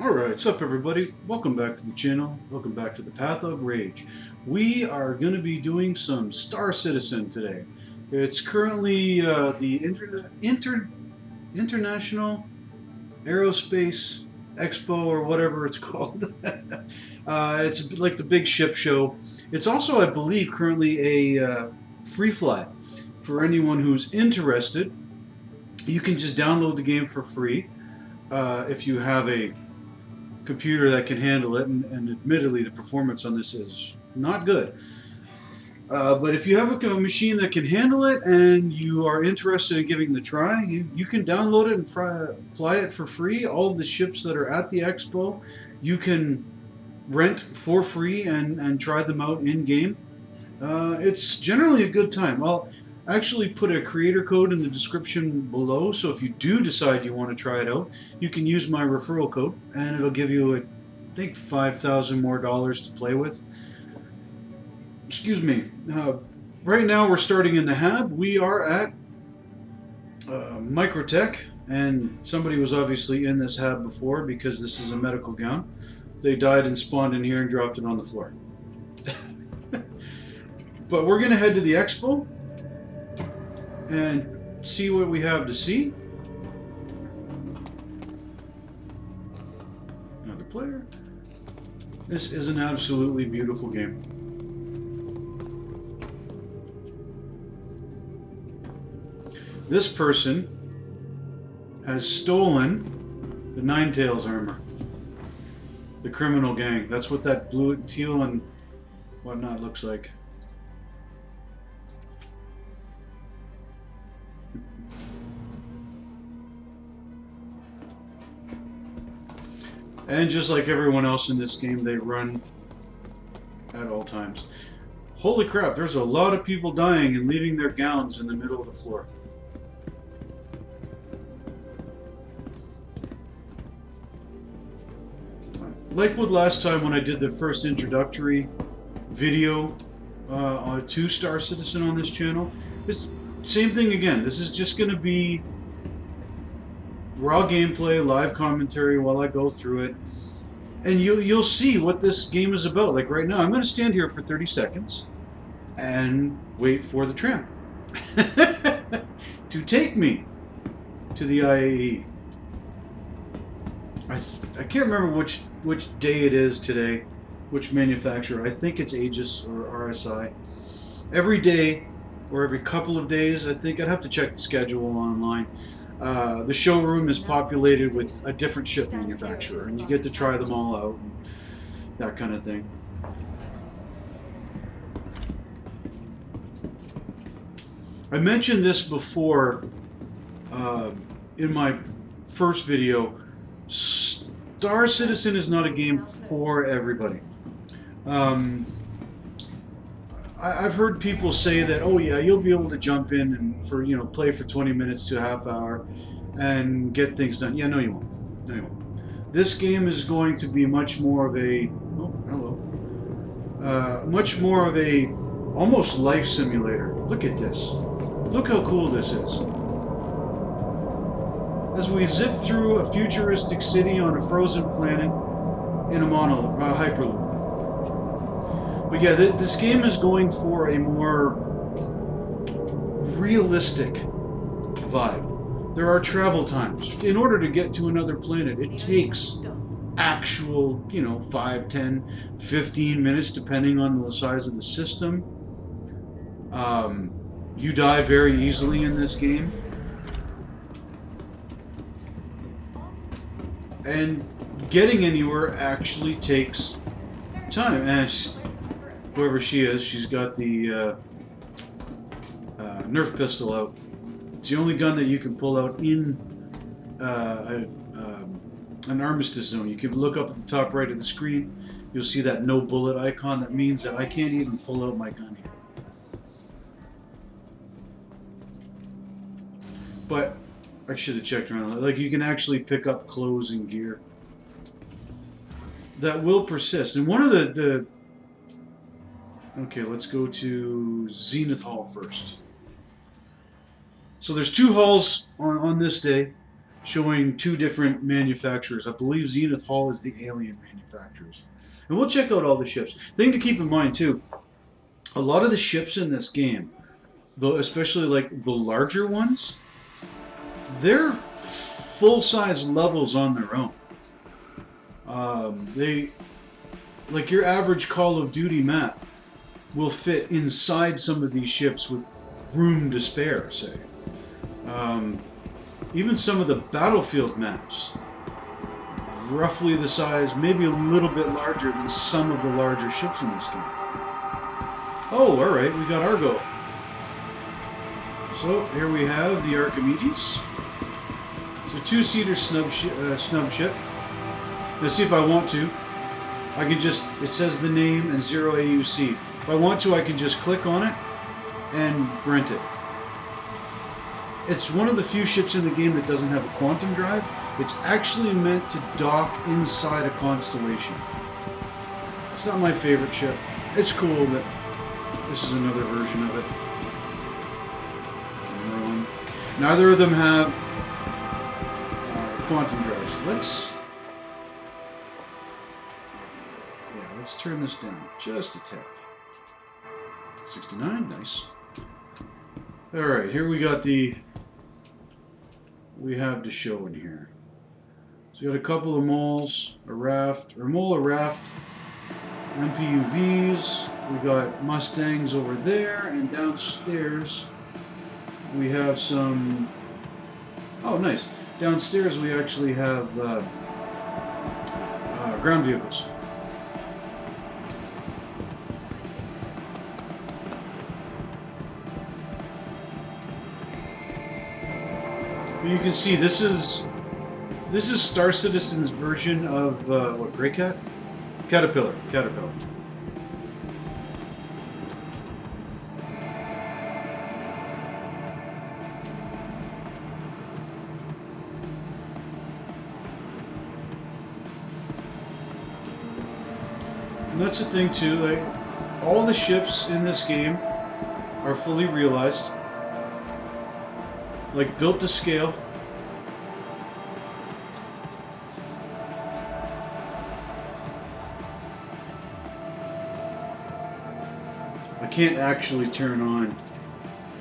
Alright, what's up everybody? Welcome back to the channel. Welcome back to the Path of Rage. We are going to be doing some Star Citizen today. It's currently the International Aerospace Expo or whatever it's called. It's like the big ship show. It's also, I believe, currently a free fly for anyone who's interested. You can just download the game for free if you have a computer that can handle it, and admittedly the performance on this is not good. But if you have a machine that can handle it and you are interested in giving it a try, you can download it and fly it for free. All of the ships that are at the expo, you can rent for free and try them out in-game. It's generally a good time. I'll actually put a creator code in the description below, so if you do decide you want to try it out, you can use my referral code, and it'll give you, I think, $5,000 more to play with. Excuse me. Right now we're starting in the hab. We are at Microtech, and somebody was obviously in this hab before because this is a medical gown. They died and spawned in here and dropped it on the floor. But we're going to head to the expo and see what we have to see. Another player. This is an absolutely beautiful game. This person has stolen the Ninetales armor. The criminal gang. That's what that blue, teal, and whatnot looks like. And just like everyone else in this game, they run at all times. Holy crap, there's a lot of people dying and leaving their gowns in the middle of the floor. Like with last time when I did the first introductory video to Star Citizen on this channel, it's same thing again. This is just going to be raw gameplay, live commentary while I go through it, and you'll see what this game is about. Like right now, I'm going to stand here for 30 seconds and wait for the tram to take me to the IAE. I can't remember which day it is today, which manufacturer. I think it's Aegis or RSI. Every day or every couple of days, I think. I'd have to check the schedule online. The showroom is populated with a different ship manufacturer, and you get to try them all out, and that kind of thing. I mentioned this before in my first video. Star Citizen is not a game for everybody. I've heard people say that, oh yeah, you'll be able to jump in and play for 20 minutes to a half hour and get things done. Yeah, no you won't. No you won't. This game is going to be much more of a, oh, hello. Much more of a almost life simulator. Look at this. Look how cool this is. As we zip through a futuristic city on a frozen planet in a hyperloop. But yeah, this game is going for a more realistic vibe. There are travel times. In order to get to another planet, it takes actual, 5, 10, 15 minutes, depending on the size of the system. You die very easily in this game. And getting anywhere actually takes time. And whoever she is, she's got the Nerf pistol out. It's the only gun that you can pull out in an armistice zone. You can look up at the top right of the screen. You'll see that no bullet icon. That means that I can't even pull out my gun here. But I should have checked around. Like, you can actually pick up clothes and gear that will persist. And one of the okay, let's go to Zenith Hall first. So there's 2 halls on this day. showing two different manufacturers. I believe Zenith Hall is the alien manufacturers. And we'll check out all the ships. Thing to keep in mind too, a lot of the ships in this game, though, especially like the larger ones, they're full-size levels on their own. They, like your average Call of Duty map, will fit inside some of these ships with room to spare, say. Even some of the Battlefield maps, roughly the size, maybe a little bit larger than some of the larger ships in this game. Oh, alright, we got Argo. So, here we have the Archimedes. It's a two-seater snub ship. Let's see if I want to. I can just, it says the name and 0 AUC. If I want to, I can just click on it and rent it. It's one of the few ships in the game that doesn't have a quantum drive. It's actually meant to dock inside a constellation. It's not my favorite ship. It's cool, but this is another version of it. Neither of them have quantum drives. Let's turn this down just a tad. 69, nice. All right, here we got we have to show in here. So we got a couple of moles, a raft, or mole, a raft, MPUVs. We got Mustangs over there, and downstairs we have some. Oh, nice. Downstairs we actually have ground vehicles. You can see this is Star Citizen's version of what, Grey Cat? Caterpillar. And that's the thing too, like all the ships in this game are fully realized. Like built to scale. I can't actually turn on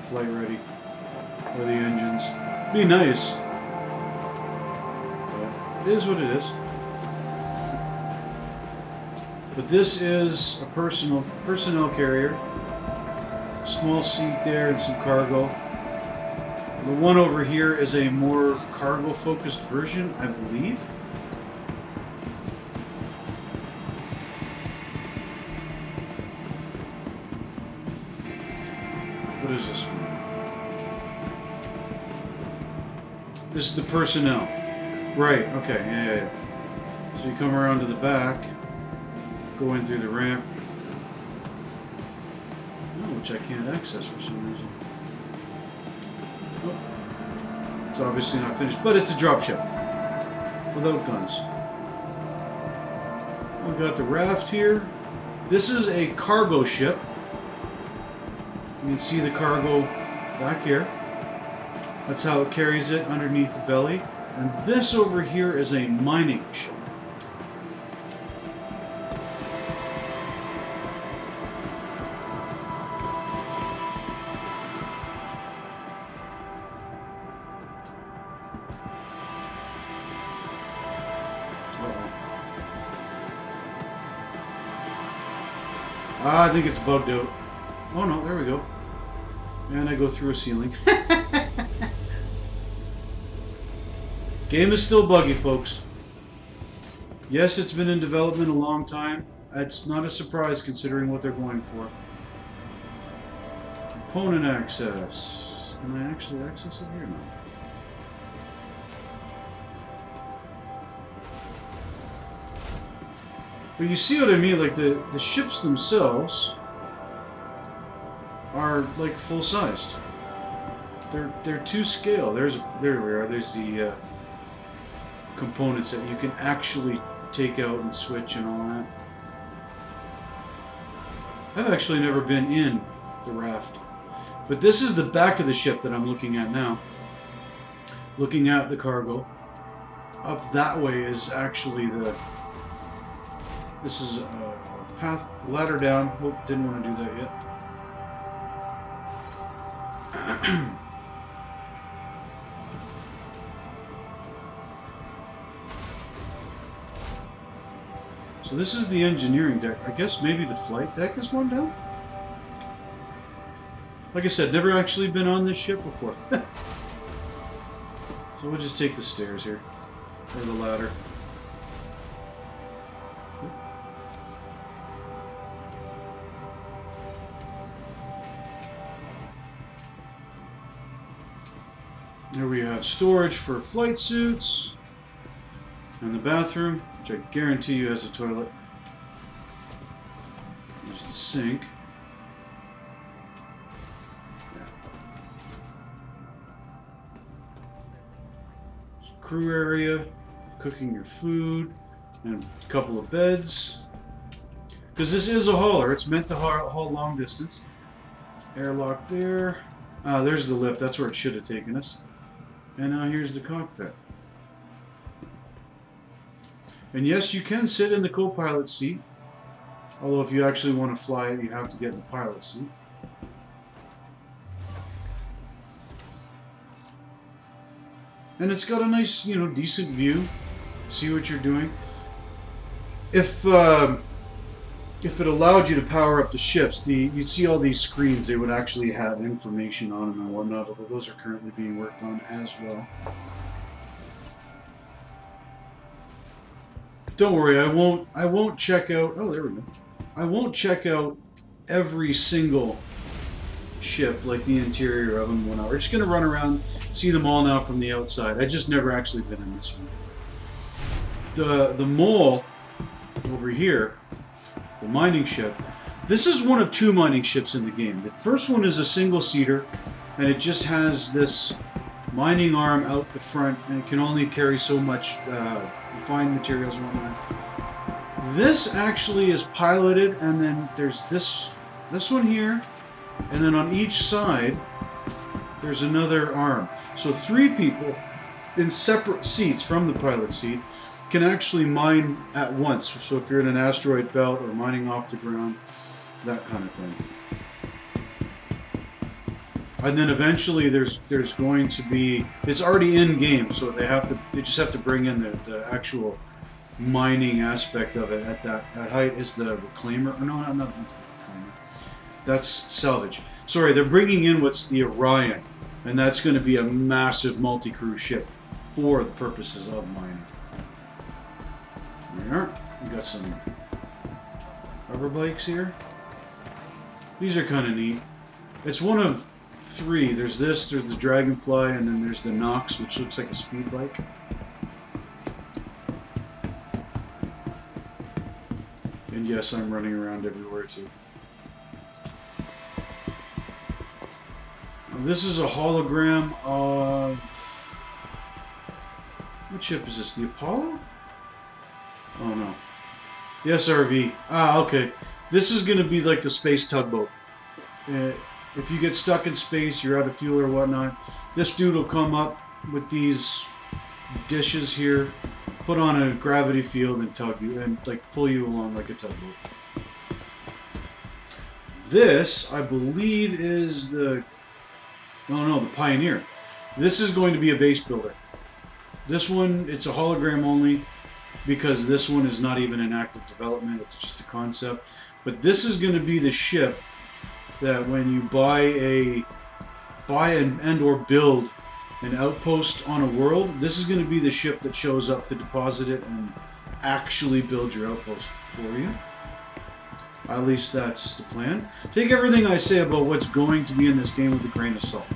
flight ready or the engines. Be nice. But it is what it is. But this is a personnel carrier. Small seat there and some cargo. The one over here is a more cargo-focused version, I believe. What is this one? This is the personnel. Right, okay, yeah. So you come around to the back, go in through the ramp. Oh, which I can't access for some reason. It's obviously not finished, but it's a dropship without guns. We've got the raft here. This is a cargo ship. You can see the cargo back here. That's how it carries it underneath the belly. And this over here is a mining ship. I think it's bugged out. Oh no, there we go. And I go through a ceiling. Game is still buggy, folks. Yes, it's been in development a long time. It's not a surprise considering what they're going for. Component access. Can I actually access it here? No. But you see what I mean? Like the ships themselves are like full-sized. They're to scale. There we are. There's the components that you can actually take out and switch and all that. I've actually never been in the raft, but this is the back of the ship that I'm looking at now. looking at the cargo. Up that way is actually the... This is a path, ladder down. Oh, didn't want to do that yet. So this is the engineering deck. I guess maybe the flight deck is one down? Like I said, never actually been on this ship before. So we'll just take the stairs here. Or the ladder. Here we have storage for flight suits. And the bathroom, which I guarantee you has a toilet. There's the sink. Yeah. Crew area, cooking your food, and a couple of beds. Because this is a hauler, it's meant to haul long distance. Airlock there. Ah, there's the lift, that's where it should have taken us. And now here's the cockpit. And yes, you can sit in the co-pilot seat. Although if you actually want to fly it, you have to get in the pilot seat. And it's got a nice, you know, decent view. See what you're doing. If it allowed you to power up the ships, you'd see all these screens. They would actually have information on them and whatnot. Although those are currently being worked on as well. Don't worry, I won't check out. Oh, there we go. I won't check out every single ship, like the interior of them. We're just gonna run around, see them all now from the outside. I just never actually been in this one. The mole over here, the mining ship. This is one of two mining ships in the game. The first one is a single-seater, and it just has this mining arm out the front, and it can only carry so much refined materials and whatnot. This actually is piloted, and then there's this one here, and then on each side there's another arm. So 3 people in separate seats from the pilot seat can actually mine at once. So if you're in an asteroid belt or mining off the ground, that kind of thing. And then eventually there's going to be, it's already in game, so they just have to bring in the actual mining aspect of it at that height. Is the reclaimer, or no, not the reclaimer. That's salvage. Sorry, they're bringing in what's the Orion, and that's going to be a massive multi-crew ship for the purposes of mining. There we are. We got some rubber bikes here. These are kind of neat. It's one of 3. There's this, there's the Dragonfly, and then there's the Nox, which looks like a speed bike. And yes, I'm running around everywhere too. This is a hologram of... What ship is this? The Apollo? Oh no. The SRV. Ah, okay. This is going to be like the space tugboat. If you get stuck in space, you're out of fuel or whatnot, this dude will come up with these dishes here, put on a gravity field and tug you, and like pull you along like a tugboat. This, I believe, is the... Oh no, the Pioneer. This is going to be a base builder. This one, it's a hologram only, because this one is not even in active development, it's just a concept. But this is going to be the ship that when you buy and or build an outpost on a world, this is going to be the ship that shows up to deposit it and actually build your outpost for you. At least that's the plan. Take everything I say about what's going to be in this game with a grain of salt.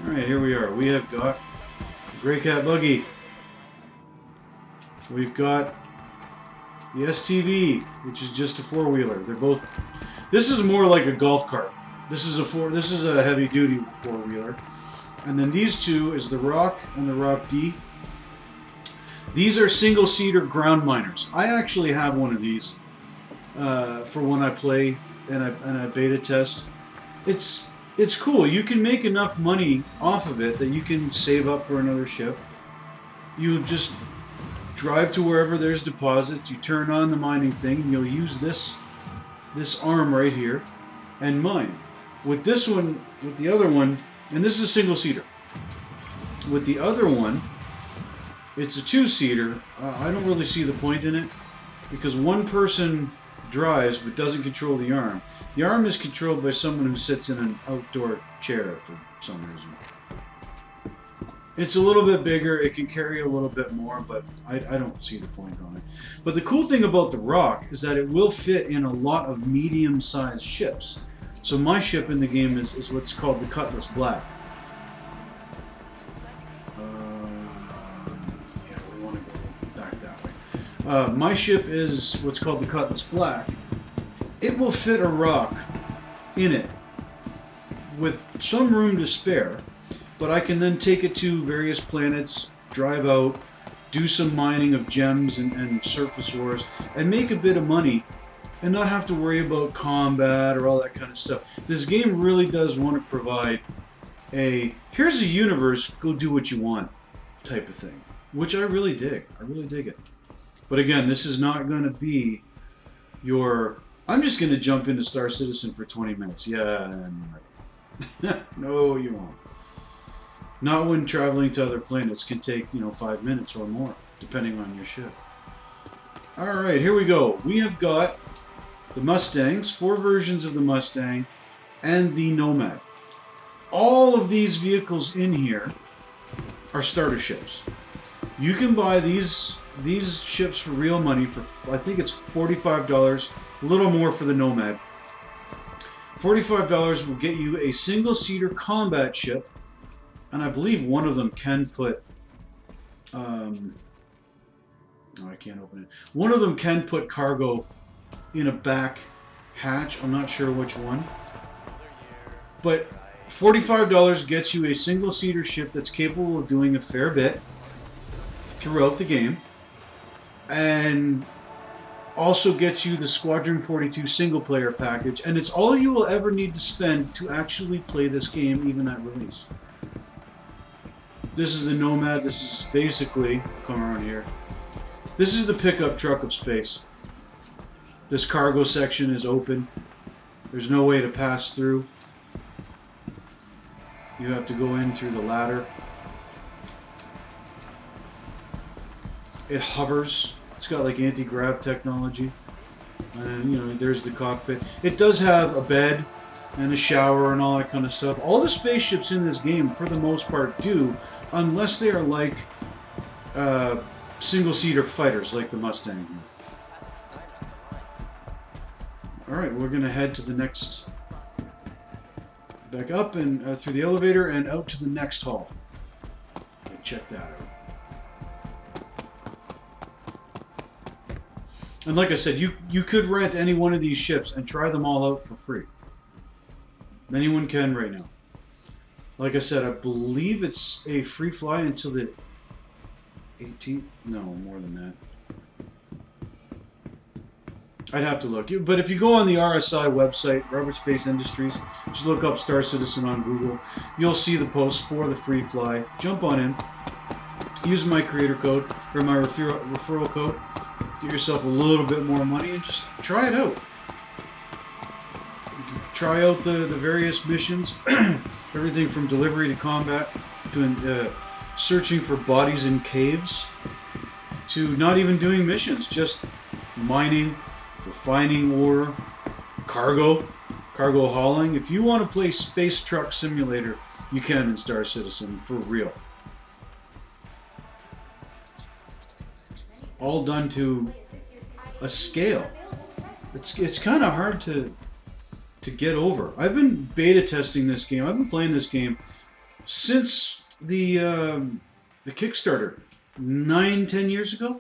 Alright, here we are. We have got Grey Cat Buggy. We've got the STV, which is just a 4-wheeler. They're both... This is more like a golf cart. This is a heavy-duty 4-wheeler. And then these two is the Rock and the Rock D. These are single-seater ground miners. I actually have one of these for when I play and I beta test. It's it's cool. You can make enough money off of it that you can save up for another ship. You just drive to wherever there's deposits. You turn on the mining thing, and you'll use this arm right here and mine. With this one, with the other one, and this is a single seater. With the other one, it's a two-seater. I don't really see the point in it because one person drives but doesn't control the arm. The arm is controlled by someone who sits in an outdoor chair for some reason. It's a little bit bigger, it can carry a little bit more, but I don't see the point on it. But the cool thing about the Rock is that it will fit in a lot of medium-sized ships. So my ship in the game is what's called the Cutlass Black. Yeah, we want to go back that way. My ship is what's called the Cutlass Black. It will fit a Rock in it with some room to spare. But I can then take it to various planets, drive out, do some mining of gems and surface ores, and make a bit of money and not have to worry about combat or all that kind of stuff. This game really does want to provide a, here's a universe, go do what you want type of thing, which I really dig. I really dig it. But again, this is not going to be your, I'm just going to jump into Star Citizen for 20 minutes. Yeah, no, you won't. Not when traveling to other planets can take, 5 minutes or more, depending on your ship. Alright, here we go. We have got the Mustangs, 4 versions of the Mustang, and the Nomad. All of these vehicles in here are starter ships. You can buy these ships for real money for, I think it's $45, a little more for the Nomad. $45 will get you a single-seater combat ship. And I believe one of them can put, oh, I can't open it. One of them can put cargo in a back hatch. I'm not sure which one. But $45 gets you a single-seater ship that's capable of doing a fair bit throughout the game. And also gets you the Squadron 42 single-player package. And it's all you will ever need to spend to actually play this game, even at release. This is the Nomad. This is basically, come around here. This is the pickup truck of space. This cargo section is open. There's no way to pass through. You have to go in through the ladder. It hovers. It's got like anti-grav technology. And there's the cockpit. It does have a bed and a shower and all that kind of stuff. All the spaceships in this game, for the most part, do, unless they are like single-seater fighters, like the Mustang. Alright, we're going to head to the next, back up and through the elevator and out to the next hall. Check that out. And like I said, you could rent any one of these ships and try them all out for free. Anyone can right now. Like I said, I believe it's a free fly until the 18th. No, more than that. I'd have to look. But if you go on the RSI website, Robert Space Industries, just look up Star Citizen on Google, you'll see the post for the free fly. Jump on in. Use my creator code, or my referral code. Get yourself a little bit more money and just try it out. Try out the various missions, everything from delivery to combat, to searching for bodies in caves, to not even doing missions, just mining, refining ore, cargo hauling. If you want to play Space Truck Simulator, you can in Star Citizen, for real. All done to a scale. It's kind of hard to get over. I've been beta testing this game. I've been playing this game since the Kickstarter 9-10 years ago.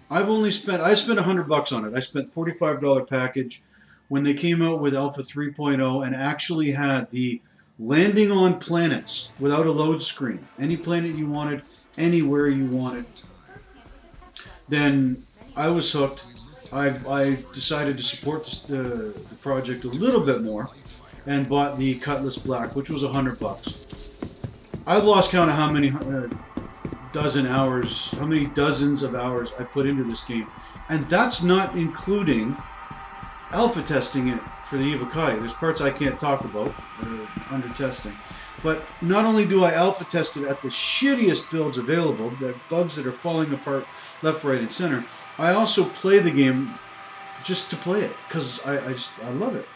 I spent $100 on it. I spent $45 package when they came out with Alpha 3.0 and actually had the landing on planets without a load screen. Any planet you wanted, anywhere you wanted. Then I was hooked. I decided to support the project a little bit more, and bought the Cutlass Black, which was $100. I've lost count of how many how many dozens of hours I put into this game, and that's not including alpha testing it for the Evocati. There's parts I can't talk about that are under testing. But not only do I alpha test it at the shittiest builds available, the bugs that are falling apart left, right, and center, I also play the game just to play it, because I love it.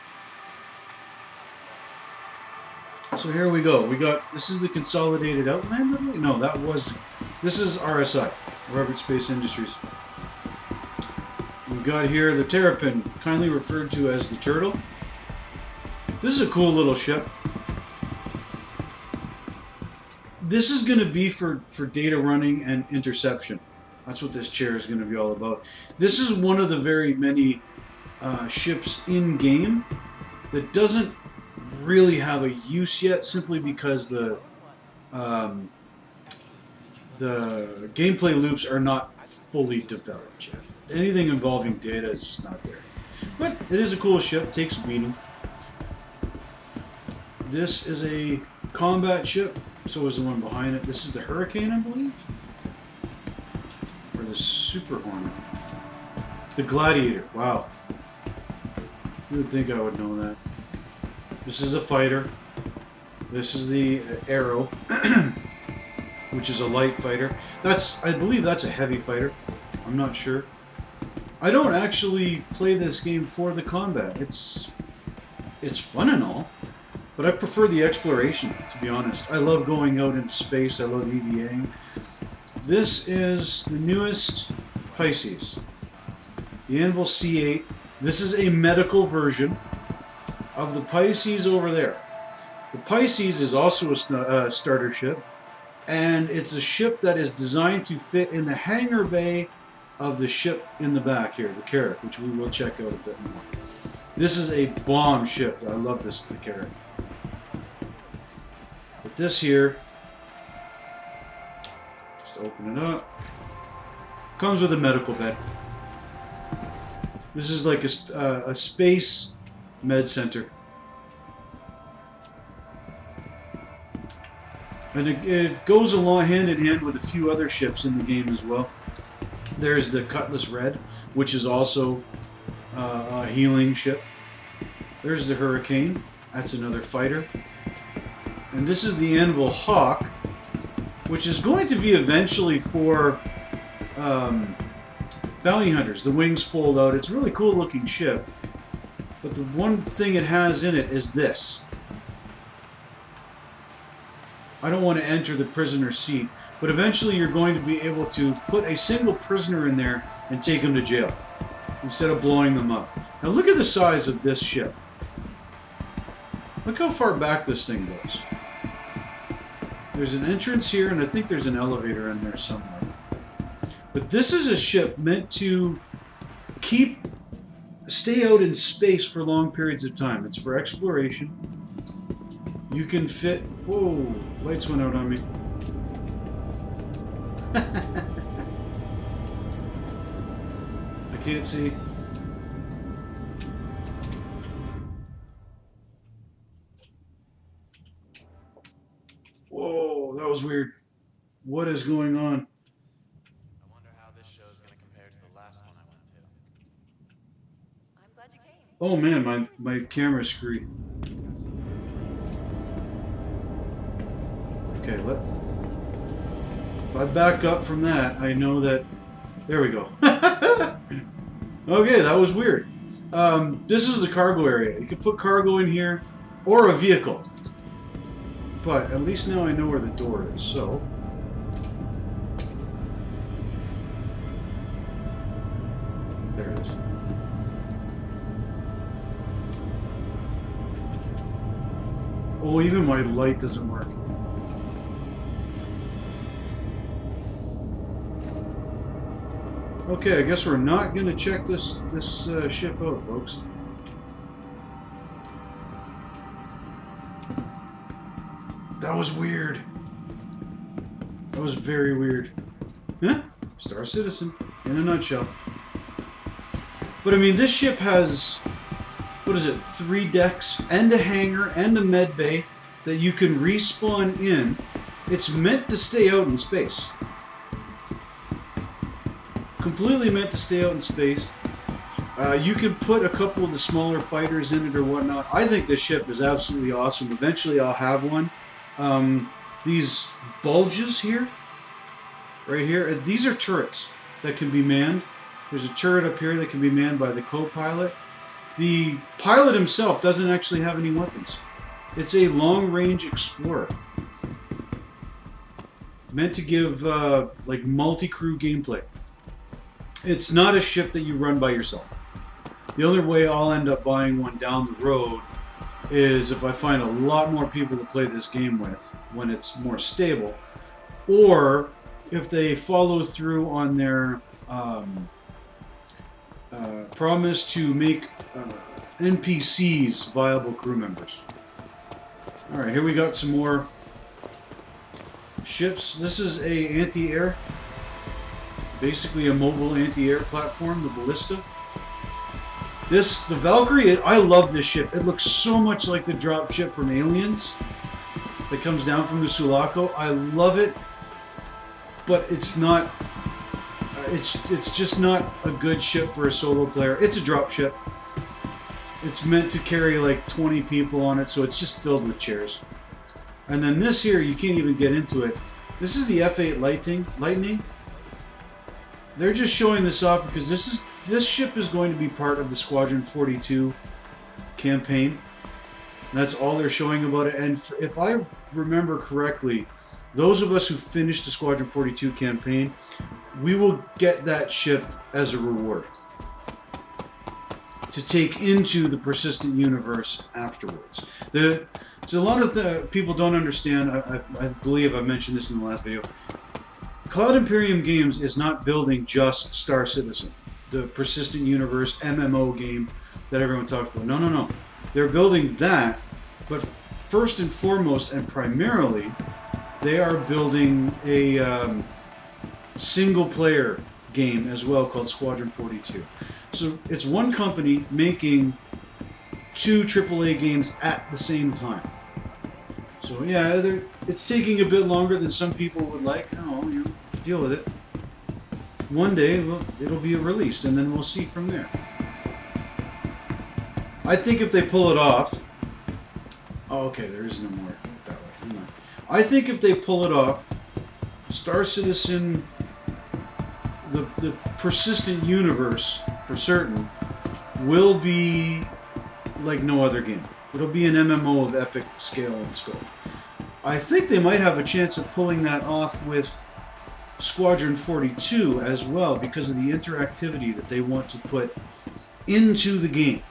So here we go. This is the Consolidated Outlander? No, this is RSI, Robert Space Industries. We've got here the Terrapin, kindly referred to as the Turtle. This is a cool little ship. This is going to be for data running and interception. That's what this chair is going to be all about. This is one of the very many ships in-game that doesn't really have a use yet, simply because the gameplay loops are not fully developed yet. Anything involving data is just not there. But it is a cool ship, takes a beating. This is a combat ship, so is the one behind it. This is the Hurricane, I believe? Or the Super Hornet. The Gladiator, wow. You would think I would know that. This is a fighter. This is the Arrow, which is a light fighter. I believe that's a heavy fighter. I'm not sure. I don't actually play this game for the combat. It's fun and all, but I prefer the exploration, to be honest. I love going out into space. I love EVAing. This is the newest Pisces, the Anvil C8. This is a medical version of the Pisces over there. The Pisces is also a starter ship, and it's a ship that is designed to fit in the hangar bay of the ship in the back here, the Carrack, which we will check out a bit more. This is a bomb ship. I love this, the Carrack. But this here, just open it up, comes with a medical bed. This is like a space med center. And it goes along hand in hand with a few other ships in the game as well. There's the Cutlass Red, which is also a healing ship. There's the Hurricane. That's another fighter. And this is the Anvil Hawk, which is going to be eventually for bounty hunters. The wings fold out. It's a really cool looking ship. But the one thing it has in it is this. I don't want to enter the prisoner seat, but eventually you're going to be able to put a single prisoner in there and take him to jail instead of blowing them up. Now look at the size of this ship. Look how far back this thing goes. There's an entrance here, and I think there's an elevator in there somewhere. But this is a ship meant to stay out in space for long periods of time. It's for exploration. You can fit... Whoa, lights went out on me. I can't see. Whoa, that was weird. What is going on? I wonder how this show is going to compare to the last one I went to. I'm glad you came. Oh man, my camera's screwy. Okay, if I back up from that, I know that... There we go. Okay, that was weird. This is the cargo area. You could put cargo in here, or a vehicle. But at least now I know where the door is, so... There it is. Oh, even my light doesn't work. Okay, I guess we're not going to check this ship out, folks. That was weird. That was very weird. Huh? Star Citizen, in a nutshell. But I mean, this ship has what is it, 3 decks and a hangar and a med bay that you can respawn in. It's meant to stay out in space. Completely meant to stay out in space. You can put a couple of the smaller fighters in it or whatnot. I think this ship is absolutely awesome. Eventually I'll have one. These bulges here, right here, these are turrets that can be manned. There's a turret up here that can be manned by the co-pilot. The pilot himself doesn't actually have any weapons. It's a long-range explorer. Meant to give like multi-crew gameplay. It's not a ship that you run by yourself. The only way I'll end up buying one down the road is if I find a lot more people to play this game with when it's more stable, or if they follow through on their promise to make NPCs viable crew members. Alright, here we got some more ships. This is a anti-air, basically a mobile anti-air platform, the Ballista. The Valkyrie, I love this ship. It looks so much like the drop ship from Aliens that comes down from the Sulaco. I love it, but it's not, it's just not a good ship for a solo player. It's a drop ship. It's meant to carry like 20 people on it, so it's just filled with chairs. And then this here, you can't even get into it. This is the F8 Lightning. They're just showing this off because this ship is going to be part of the Squadron 42 campaign. That's all they're showing about it. And if I remember correctly, those of us who finished the Squadron 42 campaign, we will get that ship as a reward to take into the persistent universe afterwards. So a lot of people don't understand. I believe I mentioned this in the last video. Cloud Imperium Games is not building just Star Citizen, the persistent universe MMO game that everyone talks about. No, no, no. They're building that, but first and foremost and primarily, they are building a single-player game as well called Squadron 42. So it's one company making 2 AAA games at the same time. So yeah, it's taking a bit longer than some people would like. Oh, you know, deal with it. One day, well, it'll be released, and then we'll see from there. I think if they pull it off... Oh, okay, there is no more that way. Hang on. I think if they pull it off, Star Citizen, the persistent universe, for certain, will be like no other game. It'll be an MMO of epic scale and scope. I think they might have a chance of pulling that off with Squadron 42 as well, because of the interactivity that they want to put into the game.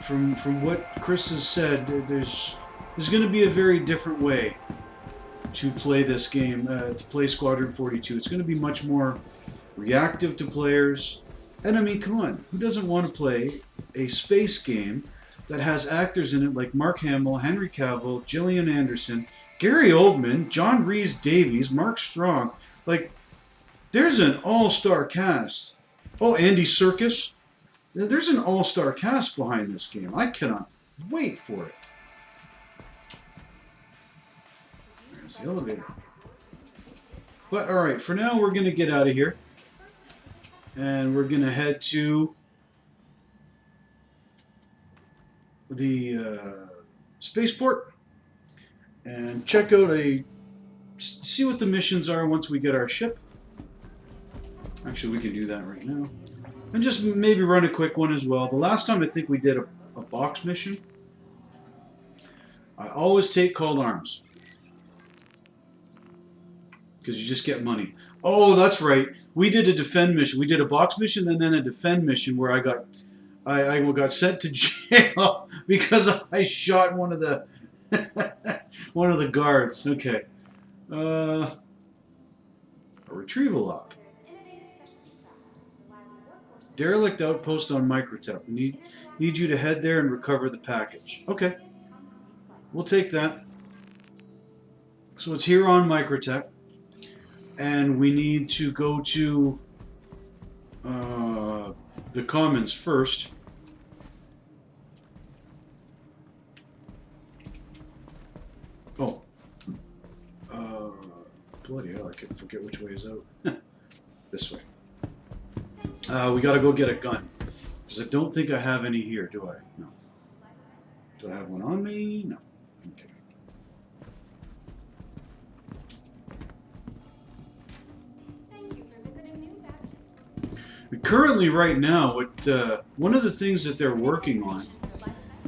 From what Chris has said, there's going to be a very different way to play this game, to play Squadron 42. It's going to be much more reactive to players. And I mean, come on, who doesn't want to play a space game that has actors in it like Mark Hamill, Henry Cavill, Gillian Anderson, Gary Oldman, John Rhys-Davies, Mark Strong? Like, there's an all-star cast. Oh, Andy Serkis. There's an all-star cast behind this game. I cannot wait for it. There's the elevator. But, alright, for now we're going to get out of here. And we're going to head to the spaceport and check out see what the missions are once we get our ship. Actually, we can do that right now. And just maybe run a quick one as well. The last time I think we did a box mission. I always take called arms, because you just get money. Oh, that's right. We did a defend mission. We did a box mission and then a defend mission where I got sent to jail because I shot one of the one of the guards. Okay. A retrieval op. Derelict outpost on Microtech. We need you to head there and recover the package. Okay. We'll take that. So it's here on Microtech. And we need to go to the Commons first. Bloody hell, I can forget which way is out. This way. We gotta go get a gun. Because I don't think I have any here, do I? No. Do I have one on me? No. Okay. Thank you for visiting New Babbitt. Currently, right now, one of the things that they're working on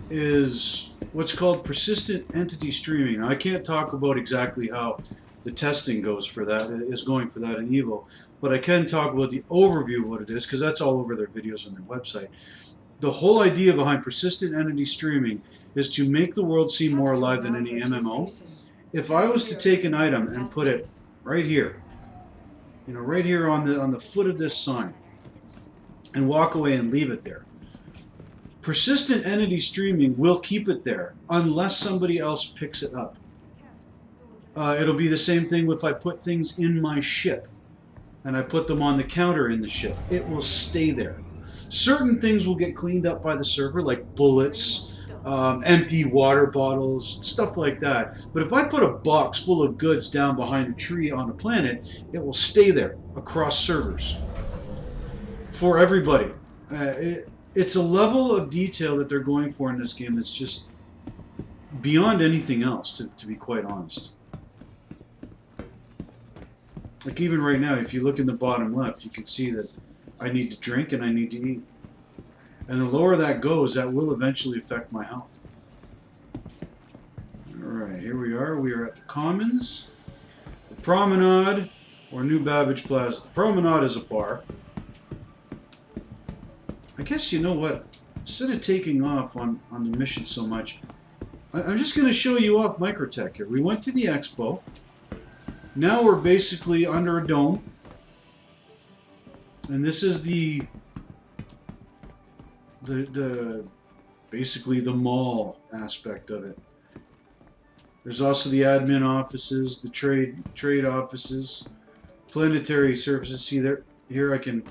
is what's called persistent entity streaming. Now, I can't talk about exactly how the testing goes for that, is going for that in Evo, but I can talk about the overview of what it is, because that's all over their videos on their website. The whole idea behind persistent entity streaming is to make the world seem more alive than any MMO. If I was to take an item and put it right here, you know, right here on the foot of this sign, and walk away and leave it there, persistent entity streaming will keep it there unless somebody else picks it up. It'll be the same thing if I put things in my ship and I put them on the counter in the ship. It will stay there. Certain things will get cleaned up by the server, like bullets, empty water bottles, stuff like that. But if I put a box full of goods down behind a tree on a planet, it will stay there across servers for everybody. It's a level of detail that they're going for in this game that's just beyond anything else, to be quite honest. Like even right now, if you look in the bottom left, you can see that I need to drink and I need to eat. And the lower that goes, that will eventually affect my health. Alright, here we are. We are at the Commons. The Promenade, or New Babbage Plaza. The Promenade is a bar. I guess, you know what? Instead of taking off on the mission so much, I'm just going to show you off Microtech here. We went to the Expo. Now we're basically under a dome. And this is the basically the mall aspect of it. There's also the admin offices, the trade offices, planetary services. See there, here I can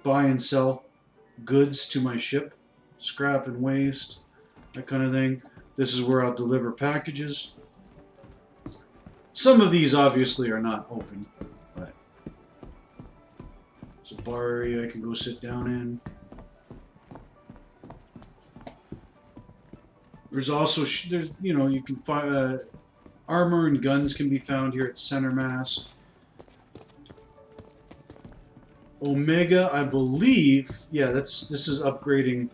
buy and sell goods to my ship, scrap and waste, that kind of thing. This is where I'll deliver packages. Some of these obviously are not open, but there's a bar area I can go sit down in. There's also, you know, you can find armor and guns can be found here at Center Mass. Omega, I believe, yeah, this is upgrading.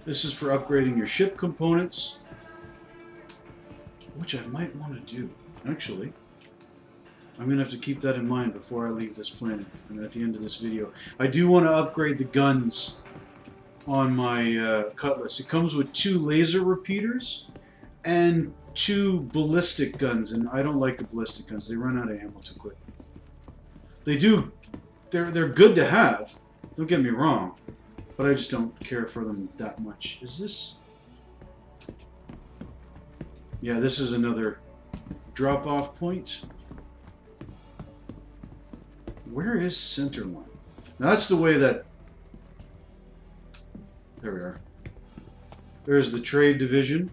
This is for upgrading your ship components, which I might want to do. Actually, I'm going to have to keep that in mind before I leave this planet and at the end of this video. I do want to upgrade the guns on my Cutlass. It comes with 2 laser repeaters and 2 ballistic guns, and I don't like the ballistic guns. They run out of ammo too quick. They're good to have, don't get me wrong, but I just don't care for them that much. Is this? Yeah, this is another drop-off point. Where is Center One? Now that's the way that... There we are. There's the trade division.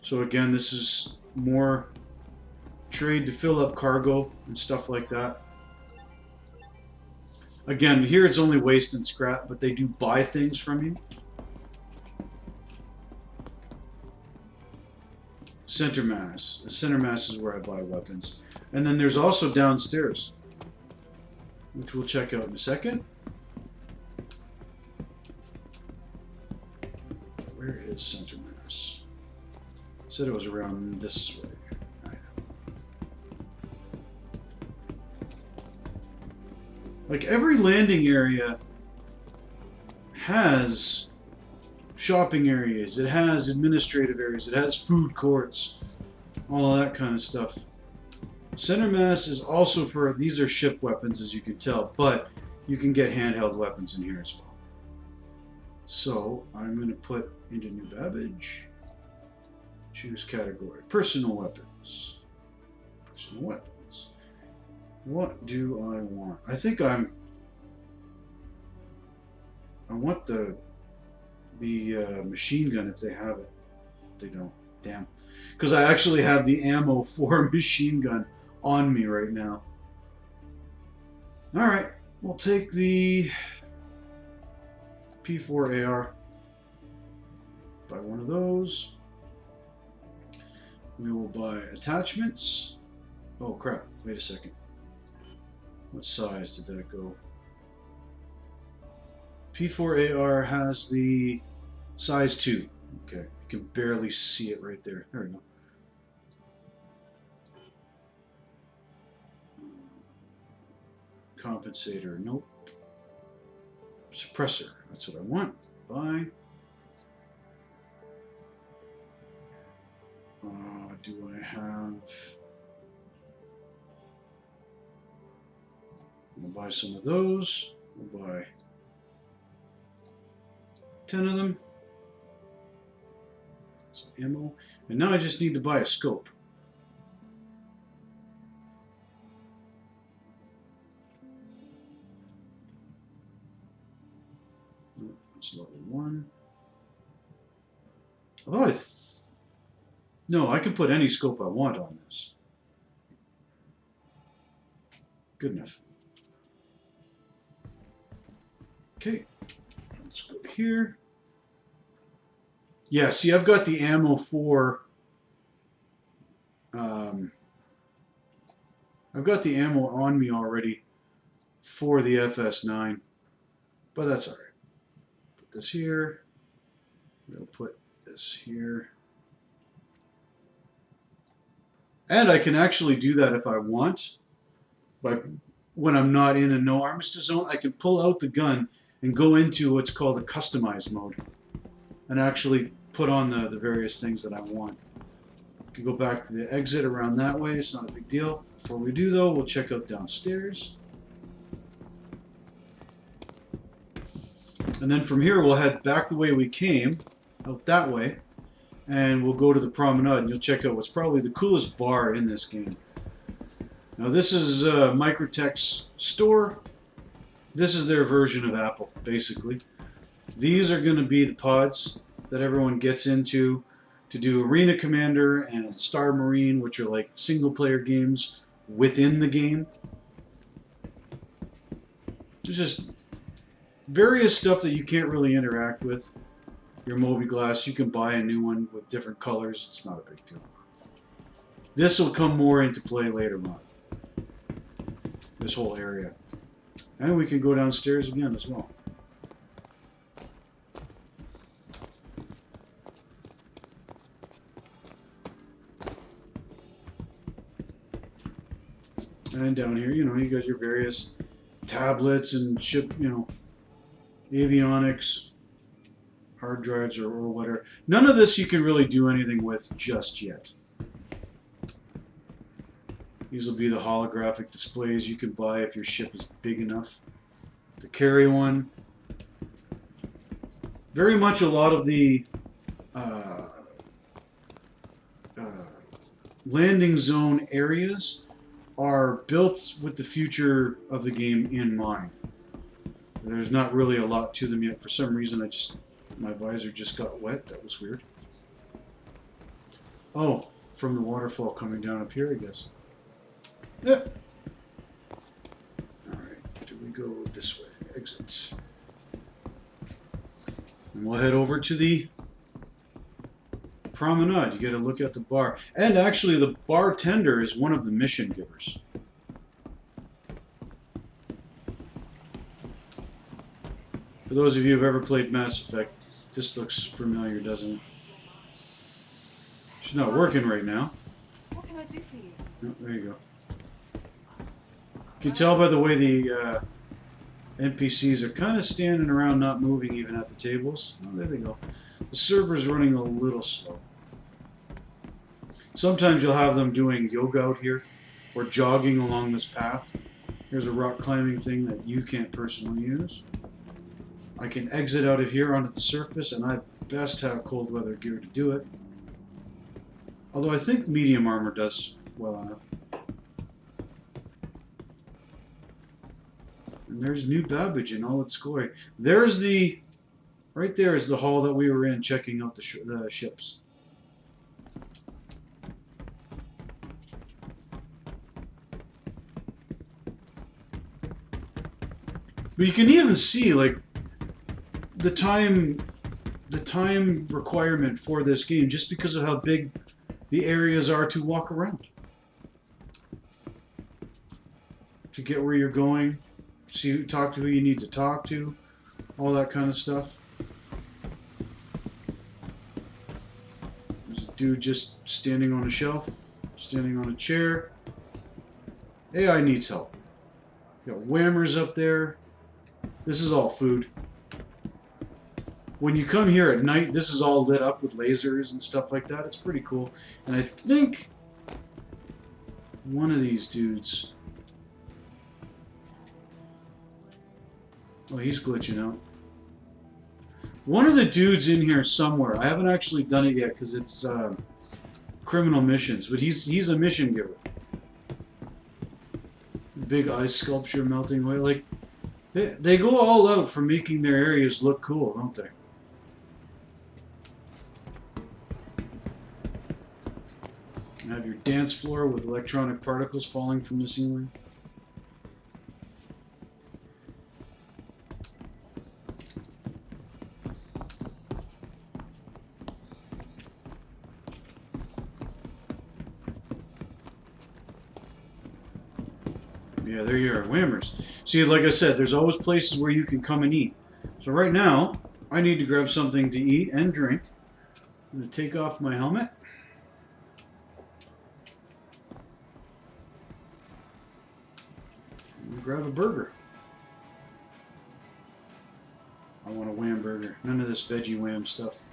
So again, this is more trade to fill up cargo and stuff like that. Again, here it's only waste and scrap, but they do buy things from you. Center Mass. The Center Mass is where I buy weapons. And then there's also downstairs, which we'll check out in a second. Where is Center Mass? Said it was around this way. Like every landing area has shopping areas, it has administrative areas, it has food courts, all of that kind of stuff. Center Mass is also for, these are ship weapons as you can tell, but you can get handheld weapons in here as well. So I'm going to put into New Babbage, choose category, personal weapons. Personal weapons. What do I want? I think I want the machine gun if they have it. They don't. Damn. because I actually have the ammo for a machine gun on me right now. All right, we'll take the P4 AR. Buy one of those. We will buy attachments. Oh crap, wait a second. What size did that go? P4 AR has the size 2. Okay, I can barely see it right there. There we go. Compensator, nope. Suppressor, that's what I want. Buy. Do I have... I'm gonna buy some of those. We'll buy 10 of them. Some ammo. And now I just need to buy a scope. Nope, that's level 1. Although no, I can put any scope I want on this. Good enough. Okay, let's go here. Yeah, see, I've got the ammo for... I've got the ammo on me already for the FS9, but that's all right. Put this here. We'll put this here. And I can actually do that if I want. But when I'm not in a no armistice zone, I can pull out the gun and go into what's called a customized mode and actually put on the various things that I want. I can go back to the exit around that way. It's not a big deal. Before we do, though, we'll check out downstairs. And then from here, we'll head back the way we came, out that way, and we'll go to the promenade, and you'll check out what's probably the coolest bar in this game. Now, this is Microtech's store. This is their version of Apple, basically. These are going to be the pods that everyone gets into to do Arena Commander and Star Marine, which are like single-player games within the game. There's just various stuff that you can't really interact with. Your Moby Glass, you can buy a new one with different colors. It's not a big deal. This will come more into play later on. This whole area. And we can go downstairs again as well. And down here, you know, you got your various tablets and ship, you know, avionics, hard drives or whatever. None of this you can really do anything with just yet. These will be the holographic displays you can buy if your ship is big enough to carry one. Very much a lot of the landing zone areas are built with the future of the game in mind. There's not really a lot to them yet. For some reason, my visor just got wet. That was weird. Oh, from the waterfall coming down up here, I guess. Yep. Alright, do we go this way? Exits. And we'll head over to the promenade. You get a look at the bar. And actually, the bartender is one of the mission givers. For those of you who've ever played Mass Effect, this looks familiar, doesn't it? She's not working right now. What can I do for you? Oh, there you go. You can tell by the way the NPCs are kind of standing around, not moving even at the tables. Oh, there they go. The server's running a little slow. Sometimes you'll have them doing yoga out here, or jogging along this path. Here's a rock climbing thing that you can't personally use. I can exit out of here onto the surface, and I best have cold weather gear to do it. Although I think medium armor does well enough. And there's New Babbage in all its glory. There's the... Right there is the hall that we were in checking out the ships. But you can even see like the time requirement for this game just because of how big the areas are to walk around. To get where you're going, talk to who you need to talk to, all that kind of stuff. There's a dude just standing on a shelf, standing on a chair. AI needs help. Got whammers up there. This is all food. When you come here at night, this is all lit up with lasers and stuff like that. It's pretty cool. And I think one of these dudes... Oh, he's glitching out. One of the dudes in here somewhere. I haven't actually done it yet because it's criminal missions, but he's a mission giver. Big ice sculpture melting away. Like they go all out for making their areas look cool, don't they? You have your dance floor with electronic particles falling from the ceiling. Yeah, there you are, whammers. See, like I said, there's always places where you can come and eat. So right now, I need to grab something to eat and drink. I'm going to take off my helmet. And grab a burger. I want a wham burger. None of this veggie wham stuff.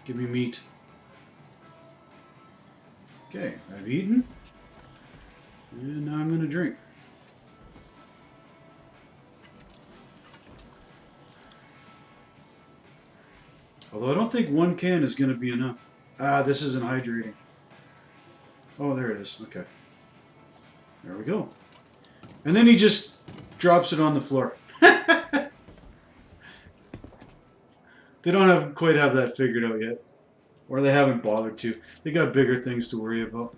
Give me meat. Okay, I've eaten. And now I'm going to drink. Although I don't think one can is going to be enough. Ah, this isn't hydrating. Oh, there it is. Okay. There we go. And then he just drops it on the floor. They don't quite have that figured out yet. Or they haven't bothered to. They got bigger things to worry about.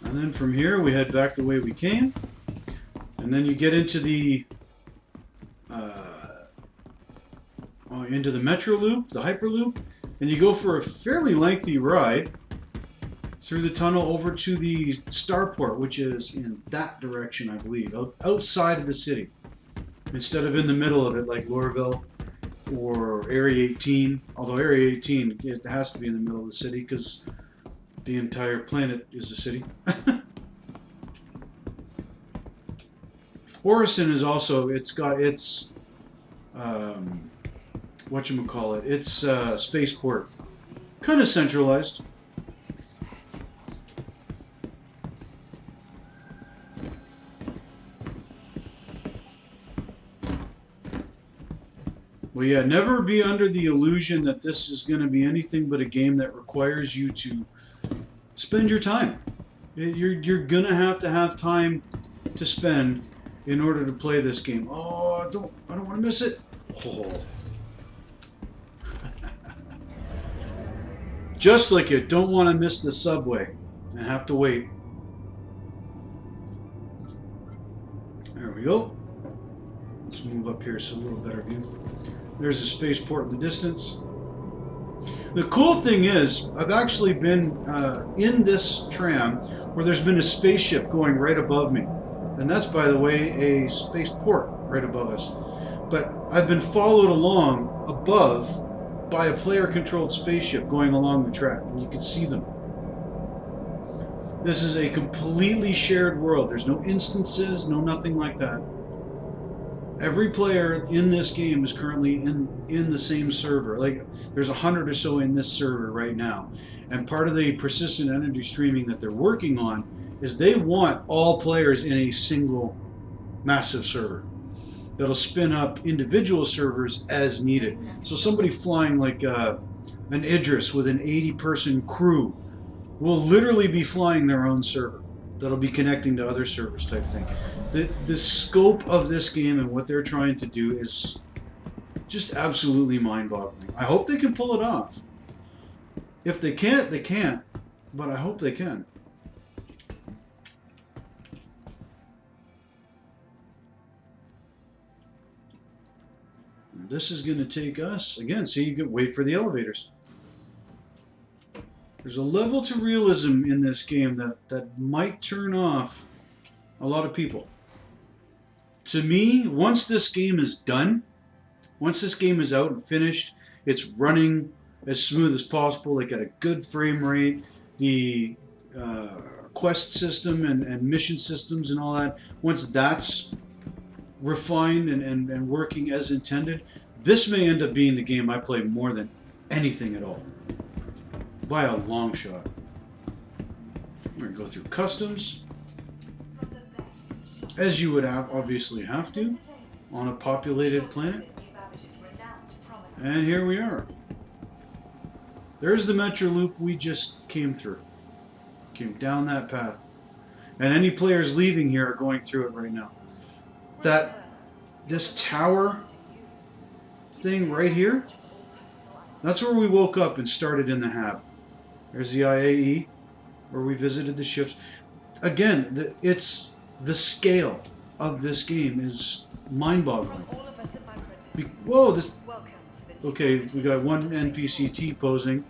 And then from here we head back the way we came, and then you get into the metro loop, the hyperloop, and you go for a fairly lengthy ride through the tunnel over to the starport, which is in that direction, I believe, outside of the city, instead of in the middle of it like Lorville or Area 18. Although Area 18, it has to be in the middle of the city because the entire planet is a city. Orison is also, it's got its whatchamacallit, its spaceport kind of centralized. Well, yeah, never be under the illusion that this is going to be anything but a game that requires you to spend your time. You're going to have time to spend in order to play this game. Oh, I don't want to miss it. Oh. Just like you don't want to miss the subway and have to wait. There we go. Let's move up here so a little better view. There's a spaceport in the distance. The cool thing is, I've actually been in this tram where there's been a spaceship going right above me. And that's, by the way, a spaceport right above us. But I've been followed along above by a player-controlled spaceship going along the track, and you can see them. This is a completely shared world. There's no instances, no nothing like that. Every player in this game is currently in the same server. Like, there's 100 or so in this server right now. And part of the persistent energy streaming that they're working on is they want all players in a single massive server that'll spin up individual servers as needed. So somebody flying like an Idris with an 80-person crew will literally be flying their own server that'll be connecting to other servers type thing. The scope of this game and what they're trying to do is just absolutely mind-boggling. I hope they can pull it off. If they can't, they can't. but I hope they can. And this is going to take us, again, so you can wait for the elevators. There's a level to realism in this game that might turn off a lot of people. To me, once this game is done, once this game is out and finished, it's running as smooth as possible, like at a good frame rate, the quest system and mission systems and all that, once that's refined and working as intended, this may end up being the game I play more than anything at all. By a long shot. We're going to go through customs, as you would obviously have to on a populated planet. And here we are. There's the Metro Loop we just came through. Came down that path. And any players leaving here are going through it right now. This tower thing right here, that's where we woke up and started in the hab. There's the IAE, where we visited the ships. Again, it's the scale of this game is mind-boggling. Whoa, this... Okay, we got one NPC T-posing,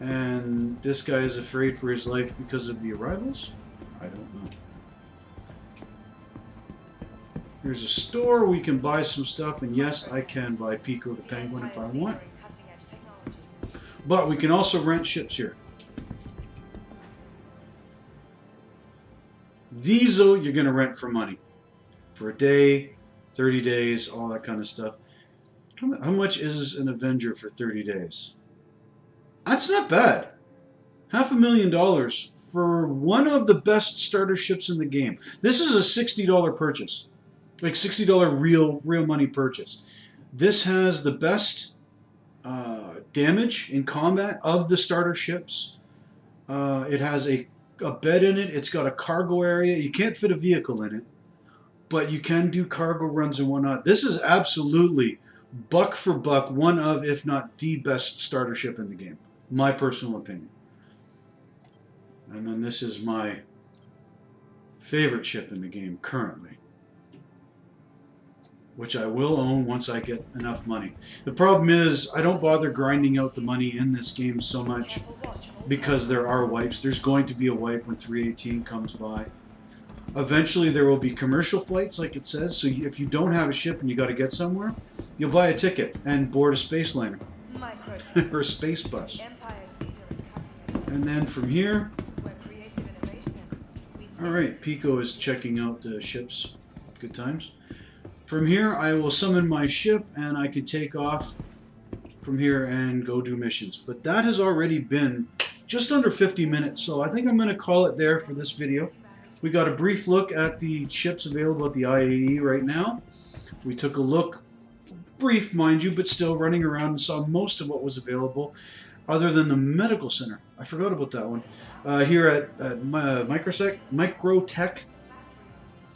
and this guy is afraid for his life because of the arrivals? I don't know. Here's a store, we can buy some stuff, and yes, I can buy Pico the Penguin if I want. But we can also rent ships here. These, though, you're going to rent for money. For a day, 30 days, all that kind of stuff. How much is an Avenger for 30 days? That's not bad. $500,000 for one of the best starter ships in the game. This is a $60 purchase. Like $60 real money purchase. This has the best damage in combat of the starter ships. It has a bed in it. It's got a cargo area. You can't fit a vehicle in it, but you can do cargo runs and whatnot. This is absolutely buck for buck one of, if not the best starter ship in the game. My personal opinion. And then this is my favorite ship in the game currently, which I will own once I get enough money. The problem is I don't bother grinding out the money in this game so much because there are wipes. There's going to be a wipe when 318 comes by. Eventually there will be commercial flights, like it says, so if you don't have a ship and you got to get somewhere, you'll buy a ticket and board a space liner or a space bus. And then from here, alright, Pico is checking out the ships. Good times. From here, I will summon my ship and I can take off from here and go do missions. But that has already been just under 50 minutes, so I think I'm going to call it there for this video. We got a brief look at the ships available at the IAE right now. We took a look, brief mind you, but still running around and saw most of what was available, other than the medical center. I forgot about that one. Here at Microtech.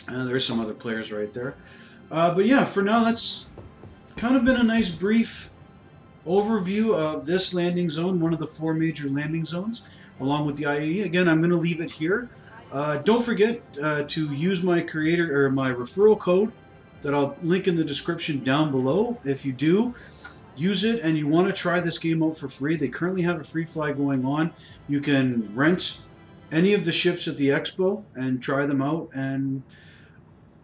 There's some other players right there. But yeah, for now, that's kind of been a nice brief overview of this landing zone, one of the 4 major landing zones, along with the IAE. Again, I'm going to leave it here. Don't forget to use my creator or my referral code that I'll link in the description down below. If you do use it and you want to try this game out for free, they currently have a free fly going on. You can rent any of the ships at the Expo and try them out. And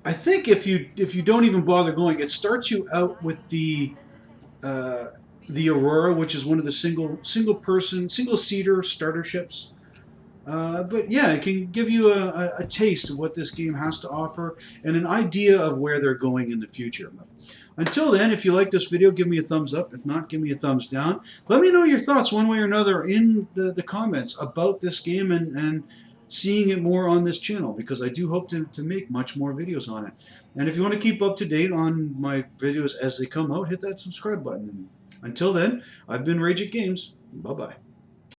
I think if you don't even bother going, it starts you out with the Aurora, which is one of the single-seater starter ships. But yeah, it can give you a taste of what this game has to offer and an idea of where they're going in the future. But until then, if you like this video, give me a thumbs up. If not, give me a thumbs down. Let me know your thoughts one way or another in the comments about this game and seeing it more on this channel, because I do hope to make much more videos on it. And if you want to keep up to date on my videos as they come out, hit that subscribe button. And until then, I've been Rage at Games. Bye-bye.